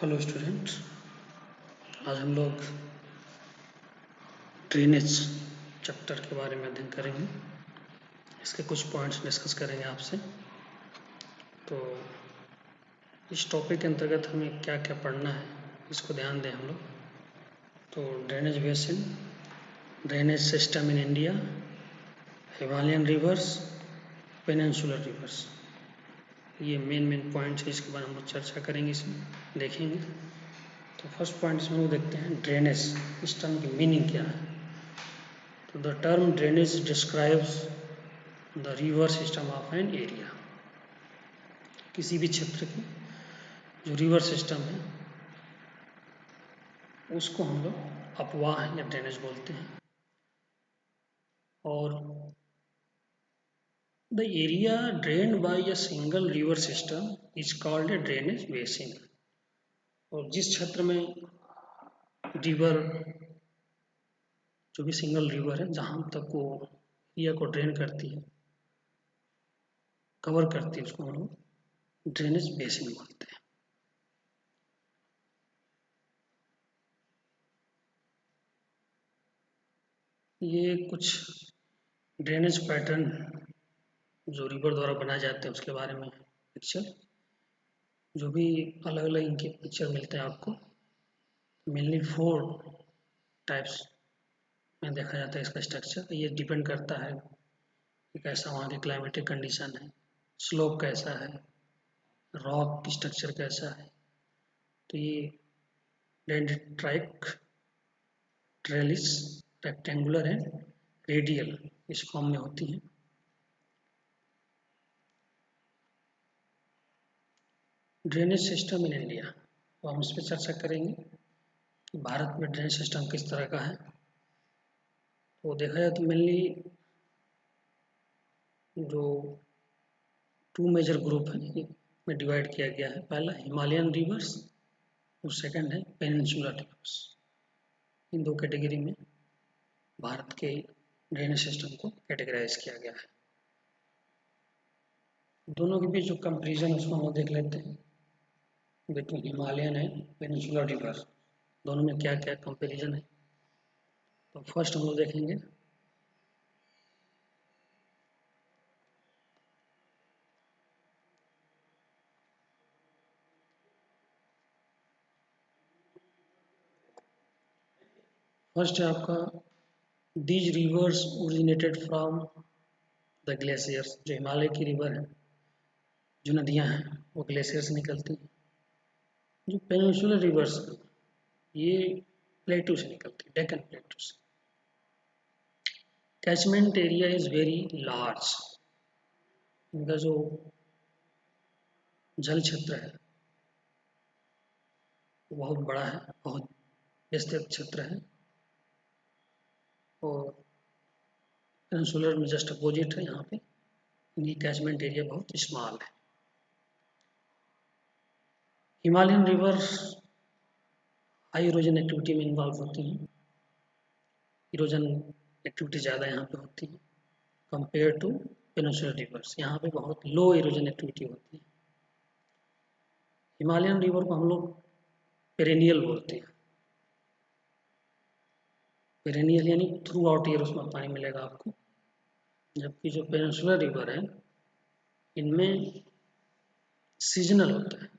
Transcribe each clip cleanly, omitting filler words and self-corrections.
Hello students. आज हम लोग ड्रेनेज चैप्टर के बारे में अध्ययन करेंगे। इसके कुछ पॉइंट्स डिस्कस करेंगे आपसे। तो इस टॉपिक के अंतर्गत हमें क्या क्या पढ़ना है इसको ध्यान दें हम लोग। तो drainage basin, drainage system in India, Himalayan reverse, peninsular reverse, ये मेन पॉइंट्स है। इसके बारे में हम लोग चर्चा करेंगे, इसमें देखेंगे। तो फर्स्ट पॉइंट इसमें हम देखते हैं ड्रेनेज। इस टर्म की मीनिंग क्या है। तो the term drainage describes the river system of an area. किसी भी क्षेत्र की जो रिवर सिस्टम है उसको हम लोग अपवाह या ड्रेनेज बोलते हैं। और the area drained by a single river system is called a drainage basin. और जिस क्षेत्र में रिवर, जो भी सिंगल रिवर है, जहाँ तक वो एरिया को ड्रेन करती है, कवर करती है, उसको हम लोग ड्रेनेज बेसिन बोलते हैं। ये कुछ ड्रेनेज पैटर्न जो रिवर द्वारा बनाए जाते हैं उसके बारे में पिक्चर, जो भी अलग अलग इनके पिक्चर मिलते हैं आपको। मेनली 4 टाइप्स में देखा जाता है इसका स्ट्रक्चर। ये डिपेंड करता है कि कैसा वहाँ की क्लाइमेटिक कंडीशन है, स्लोप कैसा है, रॉक की स्ट्रक्चर कैसा है। तो ये dendrite, trellis, rectangular and radial इस फॉर्म में होती हैं। ड्रेनेज सिस्टम इन इंडिया, तो हम इस पर चर्चा करेंगे कि भारत में ड्रेनेज सिस्टम किस तरह का है। तो देखा जाए तो मेनली जो 2 मेजर ग्रुप है में डिवाइड किया गया है। पहला हिमालयन रिवर्स और सेकंड है पेनिनसुलर रिवर्स। इन 2 कैटेगरी में भारत के ड्रेनेज सिस्टम को कैटेगराइज किया गया है। दोनों के बीच जो कंपेरिजन है उसको हम देख लेते हैं between Himalayan and peninsular reverse. दोनों में क्या क्या कंपेरिजन है। तो फर्स्ट हम लोग देखेंगे फर्स्ट है आपका these rivers originated from the glaciers. जो हिमालय की रिवर है, जो नदियां हैं, वो ग्लेशियर से निकलती हैं। जो पेनिनसुलर रिवर्स ये प्लेटू से निकलती है, डेक्कन प्लेटू से। Catchment area is very large. इनका जो जल क्षेत्र है वो बहुत बड़ा है, बहुत विस्तृत क्षेत्र है। और पेनिनसुलर में जस्ट अपोजिट है, यहाँ पे इनकी कैचमेंट एरिया बहुत स्मॉल है। Himalayan river high erosion activity में इन्वॉल्व होती हैं। इरोजन एक्टिविटी ज़्यादा यहाँ पे होती है कंपेयर टू पेनिनसुलर रिवर्स। यहाँ पे बहुत लो इरोजन एक्टिविटी होती है। हिमालयन रिवर को हम लोग पेरेनियल बोलते हैं। पेरेनियल यानी थ्रू आउट ईयर उसमें पानी मिलेगा आपको। जबकि जो पेनिनसुलर रिवर है इनमें सीजनल होता है।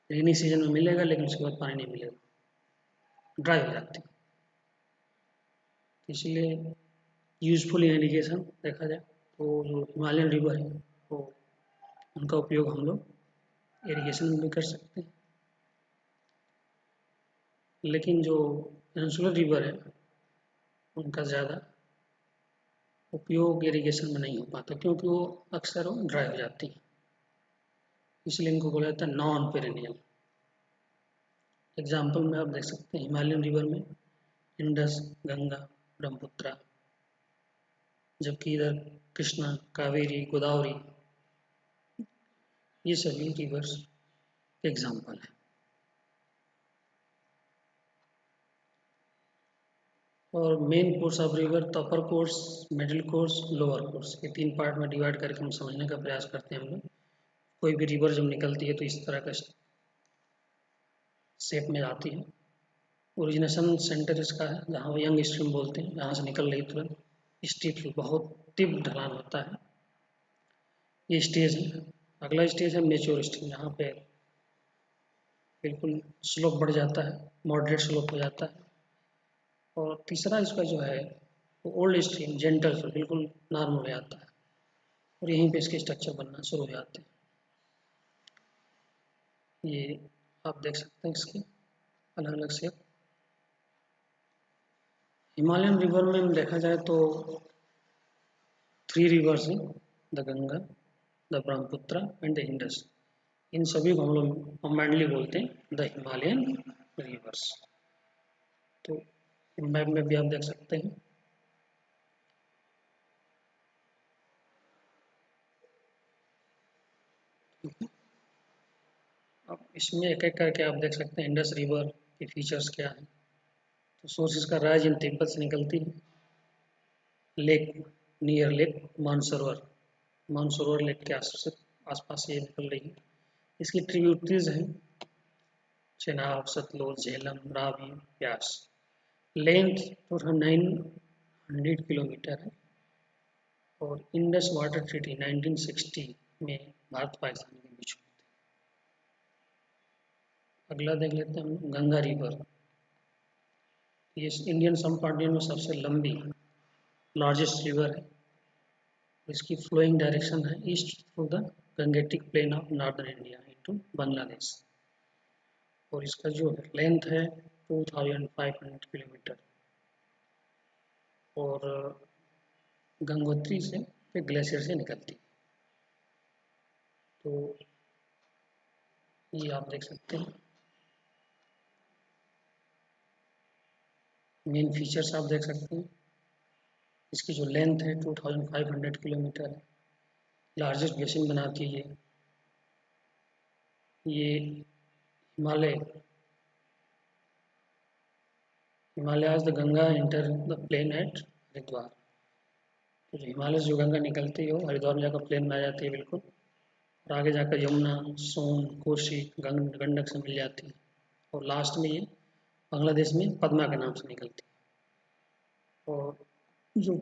रेनी सीजन में मिलेगा लेकिन उसके बाद पानी नहीं मिलेगा, ड्राई हो जाती है। इसलिए यूजफुल इरिगेशन देखा जाए तो जो हिमालयन रिवर है वो उनका उपयोग हम लोग इरिगेशन में भी कर सकते हैं। लेकिन जो पेनिनसुलर रिवर है उनका ज़्यादा उपयोग इरिगेशन में नहीं हो पाता, क्योंकि वो अक्सर वो ड्राई हो जाती है। इसलिए इनको बोला जाता है नॉन पेरेनियल। एग्जाम्पल में आप देख सकते हैं हिमालयन रिवर में इंडस, गंगा, ब्रह्मपुत्रा, जबकि इधर कृष्णा, कावेरी, गोदावरी, ये सभी रिवर्स एग्जाम्पल है। और मेन कोर्स ऑफ रिवर तो upper course, middle course, lower course, ये 3 पार्ट में डिवाइड करके हम समझने का प्रयास करते हैं हम लोग। कोई भी रिवर जब निकलती है तो इस तरह का शेप में आती है। ओरिजिनेशन सेंटर इसका है जहाँ वो यंग स्ट्रीम बोलते हैं, यहाँ से निकल रही तुरंत स्टीप, बहुत तीव्र ढलान होता है। ये स्टेज है। अगला स्टेज है मेच्योर स्टेज, यहाँ पे बिल्कुल स्लोप बढ़ जाता है, मॉडरेट स्लोप हो जाता है। और तीसरा इसका जो है वो ओल्ड स्ट्रीम जेंटल, बिल्कुल नॉर्मल हो जाता है और यहीं पे इसके स्ट्रक्चर बनना शुरू हो जाते हैं। ये आप देख सकते हैं इसके अलग अलग शेप। हिमालयन रिवर में देखा जाए तो 3 रिवर्स हैं, the Ganga, the Brahmaputra and the Indus. इन सभी को हम लोग कंबाइंडली बोलते हैं द हिमालयन रिवर्स। तो मैप में भी आप देख सकते हैं। अब इसमें एक एक करके आप देख सकते हैं इंडस रिवर के फीचर्स क्या हैं। तो सोर्स इसका राइज इन तिब्बत से निकलती है, lake near lake Mansarovar, Mansarovar lake के आसपास ये निकल रही है। इसकी ट्रिब्यूटरीज हैं चेनाब, सतलुज, झेलम, रावी, ब्यास। लेंथ 900 किलोमीटर है और इंडस वाटर ट्रीटी 1960 में भारत पाकिस्तान के बीच हुई थी। अगला देख लेते हैं हम गंगा रिवर। ये इंडियन सब कॉन्टिनेंट में सबसे लंबी लार्जेस्ट रिवर है। इसकी फ्लोइंग डायरेक्शन है east through the Gangetic plain of northern India into Bangladesh. और इसका जो लेंथ है 2500 किलोमीटर। और गंगोत्री से फिर ग्लेशियर से निकलती है। तो ये आप देख सकते हैं, मेन फीचर्स आप देख सकते हैं। इसकी जो लेंथ है 2500 किलोमीटर है, लार्जेस्ट बेसिन बनाती है ये Himalaya. Himalayas the Ganga enter the plain at Haridwar. तो जो हिमालय से जो गंगा निकलती है वो हरिद्वार में जाकर प्लेन में आ जाती है बिल्कुल, और आगे जाकर यमुना, सोन, कोसी, गंडक से मिल जाती है। और लास्ट में ये बांग्लादेश में पद्मा के नाम से निकलती है। और जो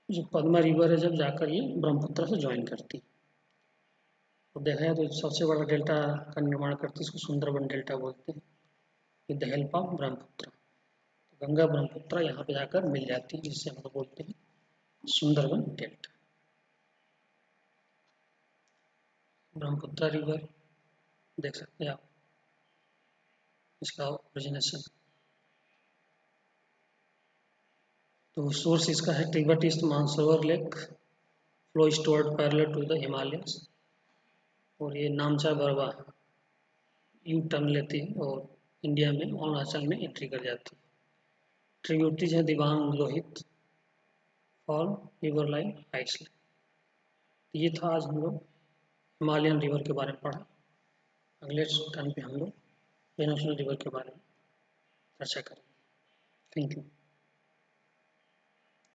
जो पद्मा रिवर है जब जाकर ये ब्रह्मपुत्र से ज्वाइन करती है। तो देखा जाए तो सबसे बड़ा डेल्टा का निर्माण करती है, इसको सुंदरबन डेल्टा बोलते हैं, with the help of Brahmaputra. तो गंगा ब्रह्मपुत्र यहाँ पे जाकर मिल जाती है, जिससे हम लोग बोलते हैं सुंदरबन डेल्टा। ब्रह्मपुत्र रिवर देख सकते हैं आप, इसका ओरिजिनेशन। तो सोर्स इसका है Tibet east Mansarovar lake, flow eastward parallel to the Himalayas. और ये नामचा बरवा यू टर्न लेती है और इंडिया में अरुणाचल में एंट्री कर जाती है। ट्रिब्यूटरीज है Dibang, Lohit, fall, river line, island. ये था आज हम लोग हिमालयन रिवर के बारे में पढ़ा। अगले टाइम पे हम लोग पेनिनसुलर रिवर के बारे में चर्चा करेंगे। Thank you.